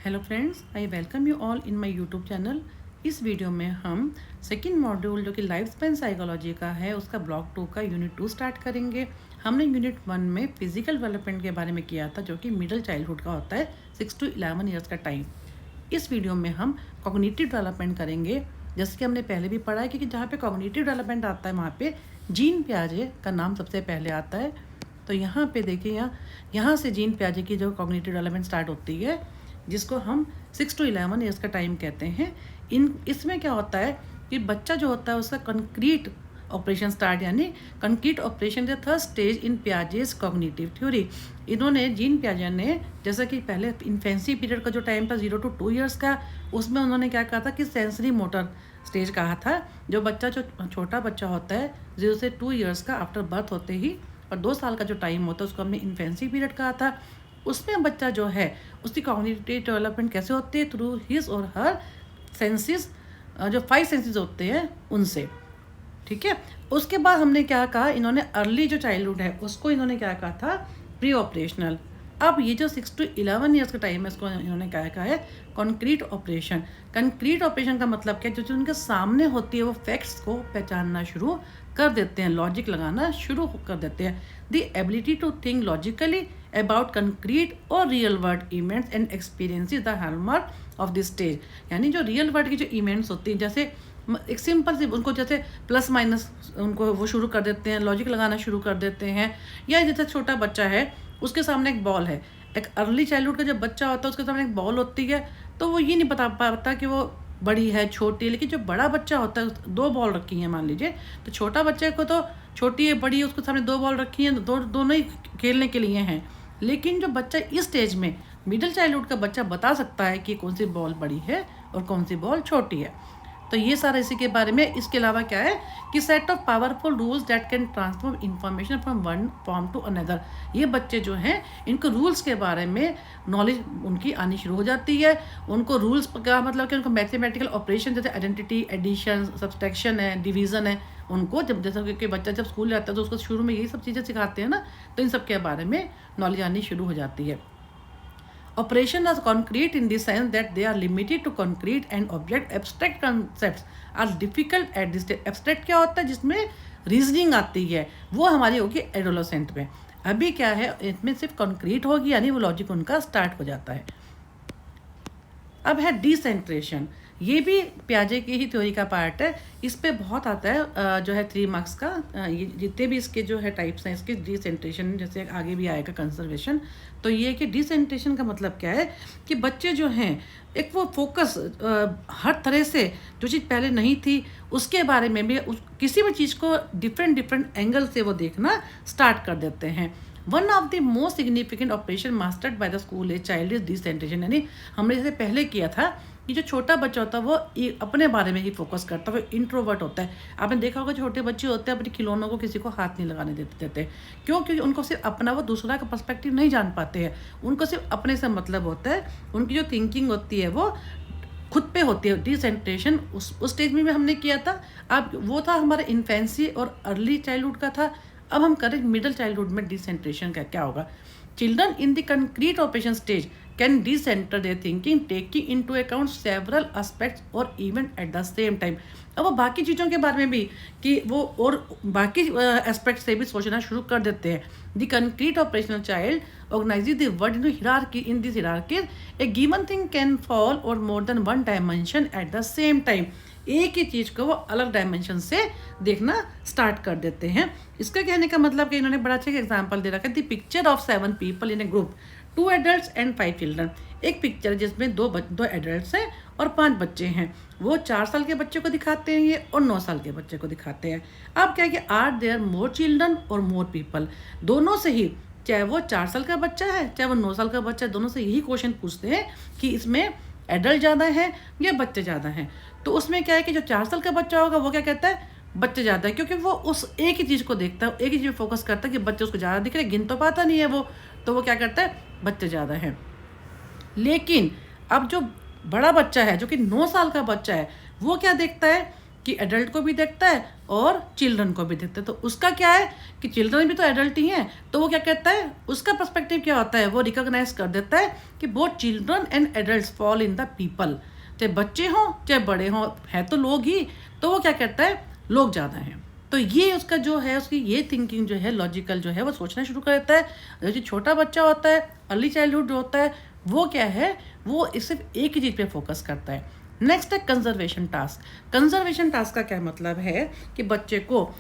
Hello friends, I welcome you all in my YouTube channel. इस video में हम second module जो कि लाइफ स्पैन साइकोलॉजी का है उसका ब्लॉक 2 का यूनिट 2 स्टार्ट करेंगे। हमने यूनिट 1 में फिजिकल डेवलपमेंट के बारे में किया था जो कि मिडिल चाइल्डहुड का होता है 6 to 11 ईयर्स का टाइम। इस वीडियो में हम कॉग्निटिव डेवलपमेंट करेंगे। जैसे कि हमने पहले भी पढ़ा है कि जहाँ पे कॉग्निटिव डेवलपमेंट आता है वहाँ पे जीन पियाजे का नाम सबसे पहले आता है। तो यहाँ पे देखिए यहाँ से जीन पियाजे की जो कॉग्निटिव डेवलपमेंट स्टार्ट होती है जिसको हम 6 to 11 ईयर्स का टाइम कहते हैं। इसमें क्या होता है कि बच्चा जो होता है उसका कंक्रीट ऑपरेशन स्टार्ट, यानी concrete operation the third stage in Piaget's cognitive theory. इन्होंने जीन पियाजे ने जैसा कि पहले इन्फेंसी पीरियड का जो टाइम था 0 to 2 ईयर्स का, उसमें उन्होंने क्या कहा था कि सेंसरी मोटर स्टेज कहा था। जो बच्चा जो छोटा बच्चा होता है 0 से 2 ईयर्स का आफ्टर बर्थ होते ही, और 2 साल का जो टाइम होता है उसको हमने इन्फेंसी पीरियड कहा था। उसमें बच्चा जो है उसकी कॉग्निटिव डेवलपमेंट कैसे होती है, थ्रू हिज और हर सेंसेस, जो 5 सेंसेस होते हैं उनसे। ठीक है, उसके बाद हमने क्या कहा, इन्होंने अर्ली जो चाइल्डहुड है उसको इन्होंने क्या कहा था, प्री ऑपरेशनल। अब ये जो 6 to 11 ईयर्स का टाइम है इसको इन्होंने क्या कहा है, कॉन्क्रीट ऑपरेशन। कंक्रीट ऑपरेशन का मतलब क्या है, जो उनके सामने होती है वो फैक्ट्स को पहचानना शुरू कर देते हैं, लॉजिक लगाना शुरू कर देते हैं। The ability to think logically about concrete और real world events and experiences the hallmark of this stage. यानी जो रियल वर्ल्ड की जो इवेंट्स होती हैं, जैसे एक सिंपल सी उनको जैसे प्लस माइनस उनको वो शुरू कर देते हैं, लॉजिक लगाना शुरू कर देते हैं। या जैसे छोटा बच्चा है उसके सामने एक बॉल है, एक अर्ली चाइल्डहुड का जब बच्चा होता है उसके सामने एक बॉल होती है, तो वो ये नहीं बता पाता कि वो बड़ी है छोटी है। लेकिन जो बड़ा बच्चा होता है, 2 बॉल रखी हैं मान लीजिए, तो छोटा बच्चे को तो छोटी है बड़ी है उसके सामने 2 बॉल रखी हैं, दोनों ही खेलने के लिए हैं। लेकिन जो बच्चा इस स्टेज में मिडिल चाइल्डहुड का बच्चा बता सकता है कि कौन सी बॉल बड़ी है और कौन सी बॉल छोटी है। तो ये सारा इसी के बारे में। इसके अलावा क्या है कि set of powerful rules that can transform information from one form to another. ये बच्चे जो हैं इनको रूल्स के बारे में नॉलेज उनकी आनी शुरू हो जाती है। उनको रूल्स का मतलब कि उनको मैथमेटिकल ऑपरेशन जैसे आइडेंटिटी, एडिशन, सब्सट्रैक्शन है, डिवीज़न है, उनको जब जैसा कि बच्चा जब स्कूल जाता है तो उसको शुरू में यही सब चीज़ें सिखाते हैं ना, तो इन सब के बारे में नॉलेज आनी शुरू हो जाती है। Operation are concrete in the sense that they are limited to concrete and object. Abstract concepts are difficult at this stage. Abstract क्या होता है, जिसमें रीजनिंग आती है, वो हमारी होगी एडोलेसेंट में। अभी क्या है, इसमें सिर्फ कंक्रीट होगी, यानी वो लॉजिक उनका स्टार्ट हो जाता है। अब है डिसेंट्रेशन, ये भी पियाजे की ही थ्योरी का पार्ट है। इस पे बहुत आता है जो है 3 मार्क्स का। ये जितने भी इसके जो है टाइप्स हैं इसके, डिसेंट्रेशन जैसे आगे भी आएगा कंजर्वेशन। तो ये कि डिसेंट्रेशन का मतलब क्या है कि बच्चे जो हैं एक वो फोकस हर तरह से जो चीज़ पहले नहीं थी उसके बारे में भी किसी भी चीज़ को डिफरेंट एंगल से वो देखना स्टार्ट कर देते हैं। One of the most significant operation mastered by the school age child is decentration. यानी हमने जैसे पहले किया था कि जो छोटा बच्चा होता है वो अपने बारे में ही फोकस करता है, वो इंट्रोवर्ट होता है। आपने देखा होगा छोटे बच्चे होते हैं अपने खिलौनों को किसी को हाथ नहीं लगाने देते। क्यों? क्योंकि उनको सिर्फ अपना, वो दूसरा का पर्सपेक्टिव नहीं जान पाते हैं, उनको सिर्फ अपने से मतलब होता है। उनकी जो थिंकिंग होती है वो खुद पे होती है। डिसेंट्रेशन उस स्टेज में भी हमने किया था। अब वो था हमारा इन्फेंसी और अर्ली चाइल्डहुड का था। अब हम करें मिडिल चाइल्डहुड में डिसेंट्रेशन का क्या होगा। Children in the concrete operation stage can decenter their thinking taking into account several aspects और event at the same time. अब वो बाकी चीज़ों के बारे में भी कि वो और बाकी एस्पेक्ट से भी सोचना शुरू कर देते हैं। The concrete operational child organizes the world into hierarchy. In this hierarchy, a given thing can fall or more than one dimension at the same time. एक ही चीज़ को वो अलग डायमेंशन से देखना स्टार्ट कर देते हैं। इसका कहने का मतलब कि इन्होंने बड़ा अच्छा एग्जाम्पल दे रखा है, the picture of 7 people in A group, 2 adults and 5 children. एक पिक्चर जिसमें 2 एडल्ट्स हैं और 5 बच्चे हैं। वो 4 साल के बच्चे को दिखाते हैं ये, और 9 साल के बच्चे को दिखाते हैं। अब क्या है कि आर देयर मोर चिल्ड्रन और मोर पीपल, दोनों से ही, चाहे वो 4 साल का बच्चा है चाहे वो 9 साल का बच्चा है, दोनों से यही क्वेश्चन पूछते हैं कि इसमें एडल्ट ज़्यादा है या बच्चे ज़्यादा हैं। तो उसमें क्या है कि जो 4 साल का बच्चा होगा वो क्या कहता है, बच्चे ज़्यादा है, क्योंकि वो उस एक ही चीज़ को देखता है, एक ही चीज़ पे फोकस करता है कि बच्चे उसको ज़्यादा दिख रहे, गिन तो पाता नहीं है वो, तो वो क्या करता है, बच्चे ज़्यादा हैं। लेकिन अब जो बड़ा बच्चा है जो कि 9 साल का बच्चा है, वो क्या देखता है कि एडल्ट को भी देखता है और चिल्ड्रन को भी देखता है। तो उसका क्या है कि चिल्ड्रन भी तो एडल्ट ही हैं, तो वो क्या कहता है, उसका पर्सपेक्टिव क्या होता है, वो रिकॉग्नाइज कर देता है कि both children and adults fall in the people, चाहे बच्चे हों चाहे बड़े हों, है तो लोग ही, तो वो क्या कहता है, लोग ज़्यादा हैं। तो ये उसका जो है, उसकी ये थिंकिंग जो है, लॉजिकल जो है, वो सोचना शुरू कर देता है। जो छोटा बच्चा होता है, अर्ली चाइल्डहुड जो होता है, वो क्या है, वो सिर्फ एक ही चीज़ पे फोकस करता है। नेक्स्ट है कंजर्वेशन टास्क। कंजर्वेशन टास्क का क्या मतलब है कि बच्चे को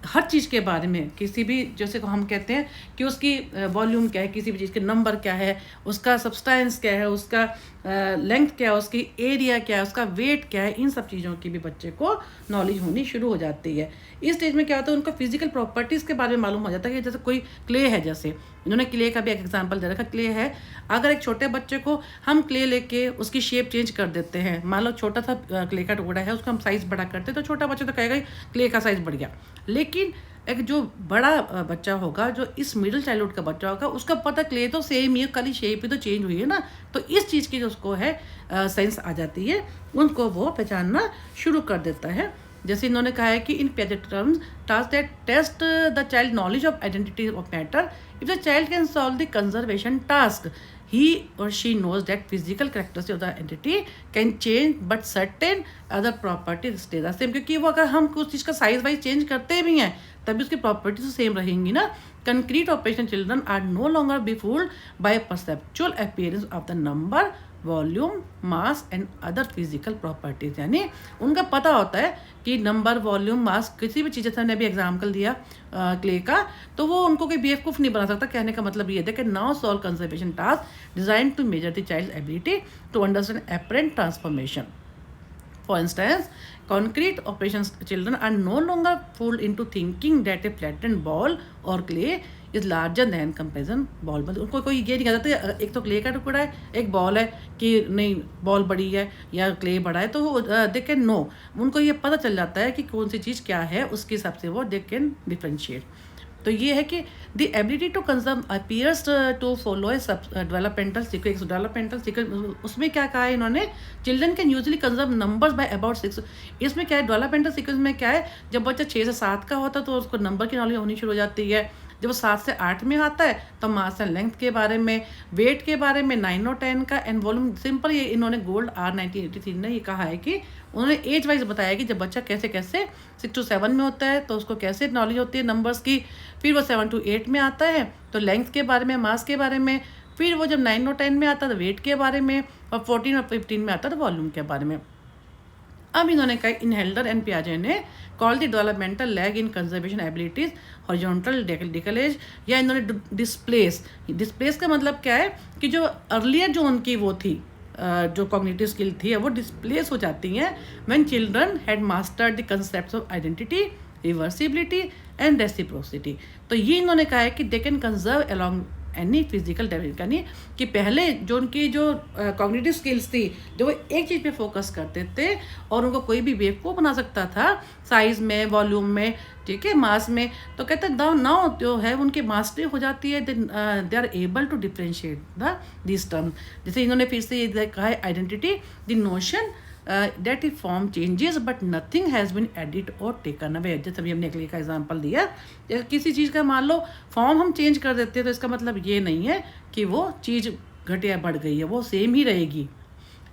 हर चीज़ के बारे में, किसी भी, जैसे को हम कहते हैं कि उसकी वॉल्यूम क्या है, किसी भी चीज़ के नंबर क्या है, उसका सब्सटेंस क्या है, उसका लेंथ क्या है, उसकी एरिया क्या है, उसका वेट क्या है, इन सब चीज़ों की भी बच्चे को नॉलेज होनी शुरू हो जाती है। इस स्टेज में क्या होता है, उनको फिजिकल प्रॉपर्टीज़ के बारे में मालूम हो जाता है कि जैसे कोई क्ले है, जैसे इन्होंने क्ले का भी एक एग्जांपल दे रखा, क्ले है, अगर एक छोटे बच्चे को हम क्ले लेके उसकी शेप चेंज कर देते हैं, मान लो छोटा सा क्ले का टुकड़ा है, उसको हम साइज़ बड़ा करते हैं, तो छोटा बच्चा तो कहेगा क्ले का साइज़ बढ़ गया। लेकिन एक जो बड़ा बच्चा होगा, जो इस मिडिल चाइल्डहुड का बच्चा होगा, उसका पता क्ले तो सेम ही है, खाली शेप ही तो चेंज हुई है ना। तो इस चीज़ की जो उसको है सेंस आ जाती है, उनको वो पहचानना शुरू कर देता है। जैसे इन्होंने कहा है कि in Piaget terms task that test the child knowledge of identity of matter, if the child can solve the conservation task, he or she knows that physical characteristics of the entity can change but certain other properties stay the same, क्योंकि वो अगर हम कुछ चीज़ का size wise change करते भी हैं तभी उसकी प्रॉपर्टीज तो सेम रहेंगी ना। Concrete operation children are no longer be fooled by perceptual appearance of the number, volume, mass and other physical properties, यानी उनका पता होता है कि नंबर, वॉल्यूम, मास, किसी भी चीज़, जैसे मैंने अभी एग्जाम्पल दिया क्ले का, तो वो उनको कोई बेवकूफ़ नहीं बना सकता। कहने का मतलब ये है कि now solve conservation task design to measure the child ability to understand apparent transformation. For instance, concrete operations children are no longer fooled into thinking that a flattened ball or clay is larger than comparison ball। मतलब उनको कोई ये नहीं कहता एक तो clay का टुकड़ा है, एक बॉल है, कि नहीं बॉल बड़ी है या क्ले बड़ा है, तो दे कैन नो, उनको ये पता चल जाता है कि कौन सी चीज़ क्या है, उसके हिसाब से वो दे कैन डिफ्रेंशिएट। तो ये है कि the ability to conserve appears to follow a developmental sequence. Developmental sequence उसमें क्या कहा है इन्होंने, children can usually conserve numbers by about 6। इसमें क्या है, डेवलपमेंटल सीक्वेंस में क्या है, जब बच्चा 6 से 7 का होता है तो उसको नंबर की नॉलेज होनी शुरू हो जाती है। जब वो 7 से 8 में आता है तो मास एंड लेंथ के बारे में, वेट के बारे में 9 और 10 का, एंड वॉल्यूम सिंपल। ये इन्होंने गोल्ड R 1983 ने ये कहा है कि उन्होंने एज वाइज बताया कि जब बच्चा कैसे कैसे 6 to 7 में होता है तो उसको कैसे नॉलेज होती है नंबर्स की, फिर वो 7 to 8 में आता है तो लेंथ के बारे में, मास के बारे में, फिर वो जब 9 और 10 में आता है तो वेट के बारे में, और 14 और 15 में आता है तो वॉल्यूम के बारे में। अब इन्होंने कहा, इन हेल्डर एंड पियाजे ने call the developmental lag in conservation abilities horizontal decalage, या इन्होंने डिस्प्लेस। डिस्प्लेस का मतलब क्या है कि जो अर्लियर जो उनकी वो थी जो कॉग्निटिव स्किल थी वो डिस्प्लेस हो जाती हैं when children had mastered the concepts of identity, reversibility and reciprocity. तो ये इन्होंने कहा है कि they can conserve along any physical development, यानी कि पहले जो उनकी जो कॉग्निटिव स्किल्स थी, जो वो एक चीज़ पे फोकस करते थे और उनको कोई भी बेवकूफ़ बना सकता था साइज़ में, वॉल्यूम में, ठीक है, मास में, तो कहते हैं नाउ जो है उनकी मास्टरी हो जाती है, they are able to differentiate this term. जैसे इन्होंने फिर से ये कहा है, identity the notion that the form changes but nothing has been added or taken away। जैसे अभी हमने एक का एग्जांपल दिया, किसी चीज़ का मान लो फॉर्म हम चेंज कर देते हैं तो इसका मतलब ये नहीं है कि वो चीज़ घट या बढ़ गई है, वो सेम ही रहेगी।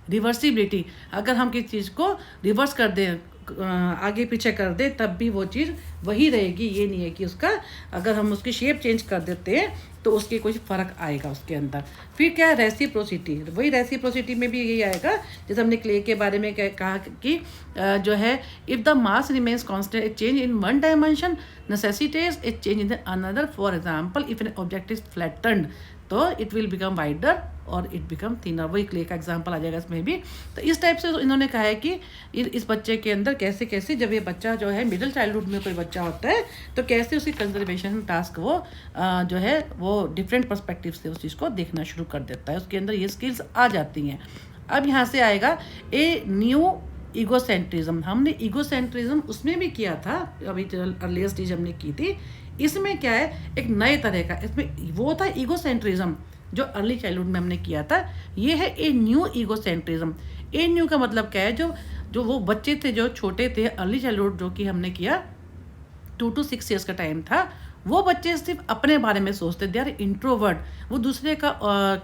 रिवर्सिबिलिटी, अगर हम किसी चीज़ को रिवर्स कर दें, आगे पीछे कर दे, तब भी वो चीज़ वही रहेगी। ये नहीं है कि उसका अगर हम उसकी शेप चेंज कर देते हैं तो उसके कुछ फ़र्क आएगा उसके अंदर। फिर क्या है, रेसिप्रोसिटी। वही रेसिप्रोसिटी में भी यही आएगा, जैसे हमने क्ले के बारे में कहा कि जो है, if the mass remains constant, a change in one dimension necessitates a change in the another. For example, if an object is flattened तो इट विल बिकम वाइडर और इट बिकम थिनर। वही क्ले का example आ जाएगा इसमें भी। तो इस टाइप से इन्होंने कहा है कि इस बच्चे के अंदर कैसे कैसे, जब ये बच्चा जो है मिडिल चाइल्डहुड में कोई बच्चा होता है तो कैसे उसकी कंजर्वेशन टास्क वो जो है वो डिफरेंट पर्सपेक्टिव से उस चीज़ को देखना शुरू कर देता है, उसके अंदर ये स्किल्स आ जाती हैं। अब यहाँ से आएगा ए न्यू ईगोसेंट्रिज्म। हमने ईगोसेंट्रिज्म उसमें भी किया था, अभी अर्लियर स्टेज हमने की थी। इसमें क्या है, एक नए तरह का, इसमें वो था ईगोसेंट्रिज्म जो अर्ली चाइल्डहुड में हमने किया था, ये है ए न्यू ईगोसेंट्रिज्म। ए न्यू का मतलब क्या है, जो जो वो बच्चे थे जो छोटे थे, अर्ली चाइल्डहुड जो कि हमने किया 2 to 6 ईयर्स का टाइम था, वो बच्चे सिर्फ अपने बारे में सोचते, दे आर इंट्रोवर्ट, वो दूसरे का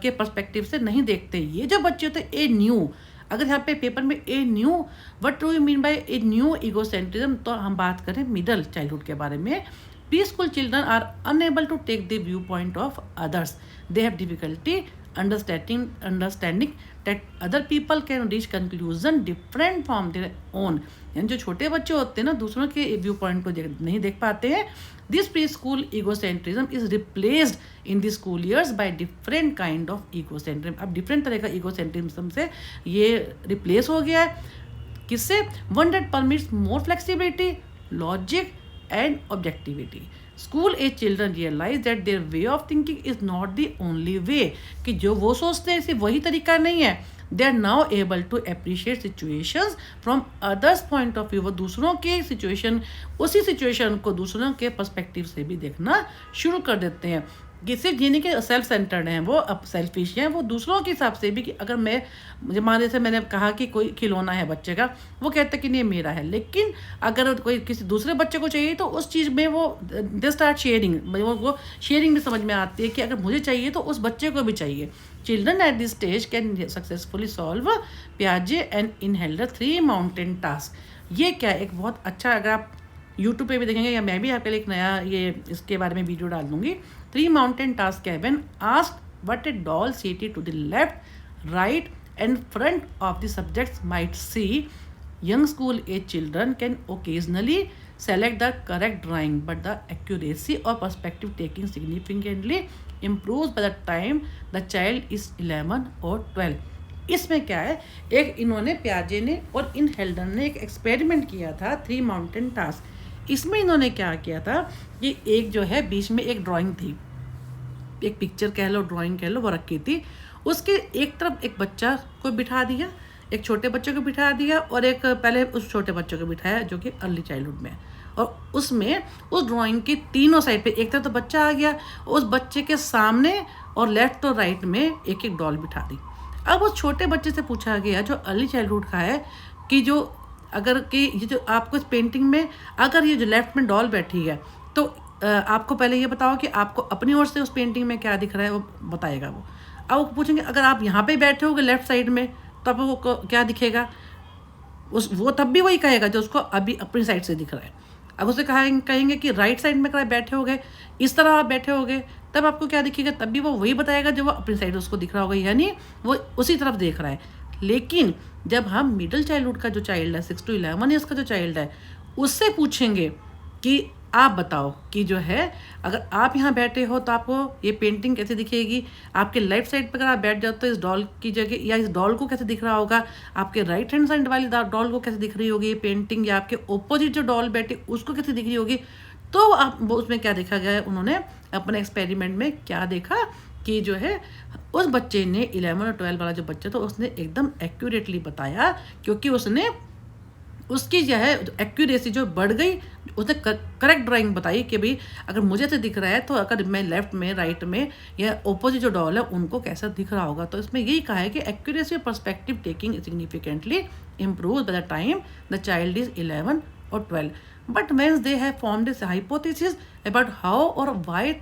के पर्सपेक्टिव से नहीं देखते। ये जो बच्चे होते ए न्यू, अगर यहाँ पे पेपर में a new, what do you mean by a new egocentrism, तो हम बात करें मिडल चाइल्डहुड के बारे में। Peaceful children are unable to take the view point of others, they have difficulty understanding that other people can reach conclusion different from their own। यानी जो छोटे बच्चे होते हैं ना, दूसरों के व्यू पॉइंट को नहीं देख पाते हैं। This pre school egocentrism is replaced in the school years by different kind of egocentrism. अब डिफरेंट तरह का ईगोसेंट्रिज्म से ये रिप्लेस हो गया है। किससे? One that permits more flexibility, logic and objectivity. School age children realise that their way of thinking is not the only way, कि जो वो सोचते हैं सिर्फ वही तरीका नहीं है। They are now able to appreciate situations from others point of view, वो दूसरों के सिचुएशन, उसी सिचुएशन को दूसरों के पर्सपेक्टिव से भी देखना शुरू कर देते हैं। किसी जिन्हें के सेल्फ सेंटर्ड हैं, वो अब सेल्फिश हैं, वो दूसरों के हिसाब से भी, कि अगर मैं, मुझे मान जैसे मैंने कहा कि कोई खिलौना है बच्चे का, वो कहता है कि नहीं मेरा है, लेकिन अगर कोई किसी दूसरे बच्चे को चाहिए तो उस चीज़ में वो दे स्टार्ट शेयरिंग, वो शेयरिंग भी समझ में आती है कि अगर मुझे चाहिए तो उस बच्चे को भी चाहिए। Children at this stage can successfully solve पियाजे एंड इनहेल्डर 3 माउंटेन टास्क। ये क्या एक बहुत अच्छा, अगर आप यूट्यूब पे भी देखेंगे या मैं भी आपके लिए एक नया ये इसके बारे में वीडियो डाल दूंगी। 3 माउंटेन टास्क है। When asked what a doll seated to the left, right and front of the subjects might see, young school age children can occasionally select the correct drawing, but the accuracy or perspective taking significantly improves by the time the child is 11 or 12। इसमें क्या है, एक इन्होंने प्याजे ने और इन हेल्डन ने एक experiment किया था 3 माउंटेन टास्क। इसमें इन्होंने क्या किया था कि एक जो है बीच में एक ड्राइंग थी, एक पिक्चर कह लो, ड्राइंग कह लो, वो रखी थी। उसके एक तरफ एक बच्चा को बिठा दिया, एक छोटे बच्चे को बिठा दिया, और एक पहले उस छोटे बच्चे को बिठाया जो कि अर्ली चाइल्डहुड में, और उसमें उस ड्राइंग की तीनों साइड पे एक तरफ तो बच्चा आ गया, उस बच्चे के सामने और लेफ्ट और राइट में एक एक डॉल बिठा दी। अब उस छोटे बच्चे से पूछा गया जो अर्ली चाइल्डहुड का है कि जो अगर कि ये जो आपको इस पेंटिंग में, अगर ये जो लेफ्ट में डॉल बैठी है तो आपको पहले ये बताओ कि आपको अपनी ओर से उस पेंटिंग में क्या दिख रहा है, वो बताएगा वो। अब वो पूछेंगे अगर आप यहाँ पे बैठे होगे लेफ्ट साइड में तो आपको वो क्या दिखेगा, वो तब भी वही कहेगा जो उसको अभी अपनी साइड से दिख रहा है। अब उसे कहेंगे कि राइट साइड में अगर बैठे होगे, इस तरह आप बैठे होगे, तब आपको क्या दिखेगा, तब भी वो वही बताएगा जो वो अपनी साइड उसको दिख रहा होगा, यानी वो उसी तरफ देख रहा है। लेकिन जब हम मिडिल चाइल्डहुड का जो चाइल्ड है, 6 to 11 ईयर्स का जो चाइल्ड है, उससे पूछेंगे कि आप बताओ कि जो है अगर आप यहाँ बैठे हो तो आपको ये पेंटिंग कैसे दिखेगी, आपके लेफ्ट साइड पर अगर आप बैठ जाओ तो इस डॉल की जगह या इस डॉल को कैसे दिख रहा होगा, आपके राइट हैंड साइड वाली डॉल को कैसे दिख रही होगी ये पेंटिंग, या आपके ओपोजिट जो डॉल बैठी उसको कैसे दिख रही होगी। तो आप वो उसमें क्या देखा गया है, उन्होंने अपने एक्सपेरिमेंट में क्या देखा कि जो है उस बच्चे ने 11 और 12 वाला जो बच्चा था उसने एकदम एक्यूरेटली बताया, क्योंकि उसने उसकी जो है एक्यूरेसी जो बढ़ गई, उसने करेक्ट ड्राइंग बताई कि भाई अगर मुझे तो दिख रहा है तो अगर मैं लेफ्ट में, राइट में या ओपोजिट जो डॉल है उनको कैसा दिख रहा होगा। तो इसमें यही कहा है कि एक्यूरेसी और perspective taking significantly improve by the time the child is 11 और 12। But when they have formed this hypothesis about how और why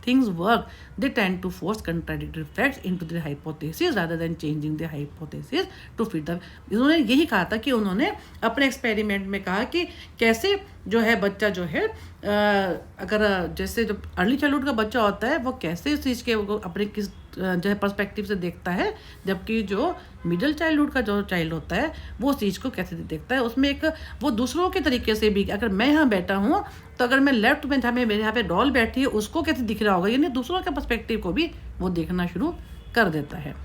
things work, they tend to force contradictory facts into the hypothesis rather than changing the hypothesis to fit the। इन्होंने यही कहा था कि उन्होंने अपने experiment में कहा कि कैसे जो है बच्चा जो है अगर जैसे जो अर्ली चाइल्डहुड का बच्चा होता है वो कैसे इस चीज़ के अपने किस जो है पर्सपेक्टिव से देखता है, जबकि जो मिडिल चाइल्डहुड का जो चाइल्ड होता है वो उस चीज़ को कैसे देखता है। उसमें एक वो दूसरों के तरीके से भी, अगर मैं यहाँ बैठा हूँ तो अगर मैं लेफ्ट में जहाँ मेरे यहाँ पे डॉल बैठी है उसको कैसे दिख रहा होगा, यानी दूसरों के पर्सपेक्टिव को भी वो देखना शुरू कर देता है।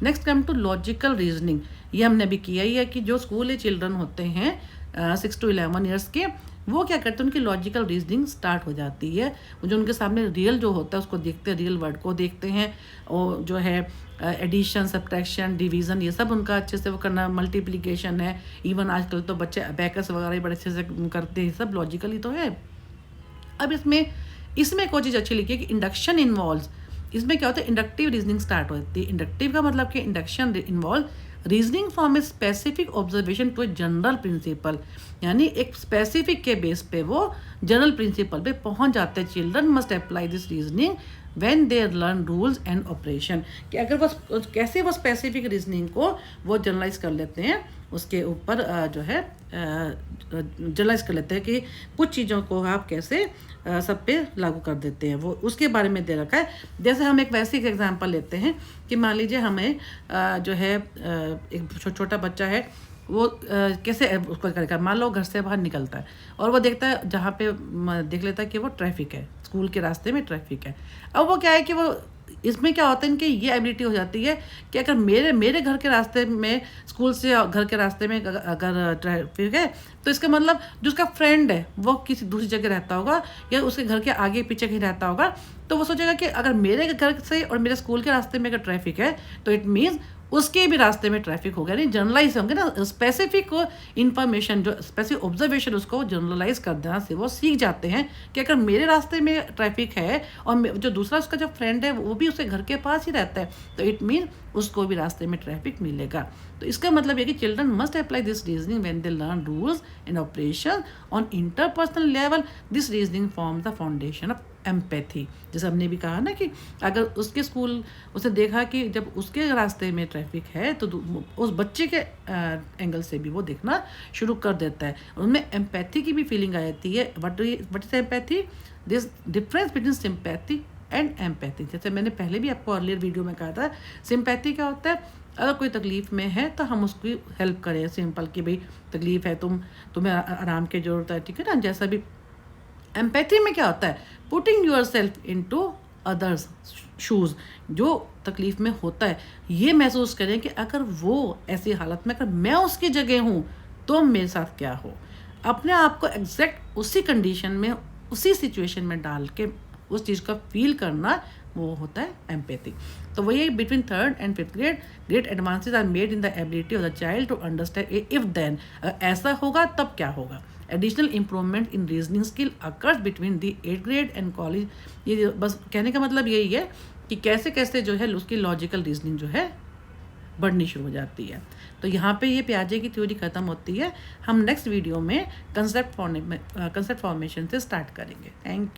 Next come to logical reasoning. ये हमने अभी किया ही है कि जो स्कूल एज चिल्ड्रन होते हैं 6 to 11 ईयर्स के, वो क्या करते हैं, उनकी लॉजिकल रीजनिंग स्टार्ट हो जाती है। जो उनके सामने रियल जो होता है उसको देखते हैं, रियल वर्ड को देखते हैं, और जो है एडिशन, सब्ट्रैक्शन, डिवीज़न, ये सब उनका अच्छे से वो करना, मल्टीप्लिकेशन है। इवन आजकल तो बच्चे अबैकस वगैरह बड़े अच्छे से करते हैं, सब लॉजिकली तो है। अब इसमें कोई चीज़ अच्छी लिखी है कि इंडक्शन इन्वॉल्व्स। इसमें क्या होता है, इंडक्टिव रीजनिंग स्टार्ट होती है। इंडक्टिव का मतलब कि induction involve reasoning from a specific observation to a general principle, यानी एक स्पेसिफिक के बेस पे वो जनरल प्रिंसिपल पे पहुंच जाते हैं। Children must apply this reasoning when they learn rules and operation, कि अगर वो कैसे वो स्पेसिफिक रीजनिंग को वो जनरलाइज कर लेते हैं, उसके ऊपर जो है जनरलाइज कर लेते हैं कि कुछ चीज़ों को आप कैसे सब पे लागू कर देते हैं, वो उसके बारे में दे रखा है। जैसे हम एक वैसे एक एग्जांपल लेते हैं कि मान लीजिए हमें जो है एक छोटा बच्चा है, वो कैसे उसको करेगा। मान लो घर से बाहर निकलता है और वो देखता है जहाँ पे देख लेता है कि वो ट्रैफिक है, स्कूल के रास्ते में ट्रैफिक है। अब वो क्या है कि वो इसमें क्या होता है, इनकी ये एबिलिटी हो जाती है कि अगर मेरे घर के रास्ते में, स्कूल से घर के रास्ते में अगर ट्रैफिक है, तो इसका मतलब जो उसका फ्रेंड है वो किसी दूसरी जगह रहता होगा या उसके घर के आगे पीछे कहीं रहता होगा, तो वो सोचेगा कि अगर मेरे घर से और मेरे स्कूल के रास्ते में अगर ट्रैफिक है तो इट मीन्स उसके भी रास्ते में ट्रैफिक होगा। नहीं, जनरलाइज होंगे ना, स्पेसिफिक इंफॉर्मेशन जो स्पेसिफिक ऑब्जर्वेशन उसको जनरलाइज कर देना से वो सीख जाते हैं कि अगर मेरे रास्ते में ट्रैफिक है और जो दूसरा उसका जो फ्रेंड है वो भी उसके घर के पास ही रहता है, तो इट मीन उसको भी रास्ते में ट्रैफिक मिलेगा। तो इसका मतलब ये कि children must apply this reasoning when they learn rules and operation on interpersonal level. This reasoning forms the foundation of empathy. जैसे हमने भी कहा ना कि अगर उसके स्कूल उसने देखा कि जब उसके रास्ते में ट्रैफिक है तो उस बच्चे के एंगल से भी वो देखना शुरू कर देता है, उनमें एम्पैथी की भी फीलिंग आ जाती है। What is empathy? This difference between sympathy and empathy. जैसे मैंने पहले भी आपको अर्लियर वीडियो में कहा था, सिंपैथी क्या होता है, अगर कोई तकलीफ़ में है तो हम उसकी हेल्प करें, सिंपल कि भाई तकलीफ़ है, तुम्हें आराम की ज़रूरत है, ठीक है ना, जैसा भी। एम्पैथी में क्या होता है, putting your self into others shoes, जो तकलीफ़ में होता है ये महसूस करें कि अगर वो ऐसी हालत में, अगर मैं उसकी जगह हूँ तो मेरे साथ क्या हो, अपने आप को एग्जैक्ट उसी कंडीशन में, उसी सिचुएशन में डाल के उस चीज़ का फील करना, वो होता है एम्पैथी। तो वही between third and fifth grade great advances are made in the ability of the child to understand if then, ऐसा होगा तब क्या होगा। Additional improvement in reasoning skill occurs between the 8th grade and college. ये बस कहने का मतलब यही है कि कैसे कैसे जो है उसकी लॉजिकल रीजनिंग जो है बढ़नी शुरू हो जाती है। तो यहाँ पे ये पियाजे की थ्योरी ख़त्म होती है। हम नेक्स्ट वीडियो में कंसेप्ट फॉर्मेशन से स्टार्ट करेंगे। Thank you.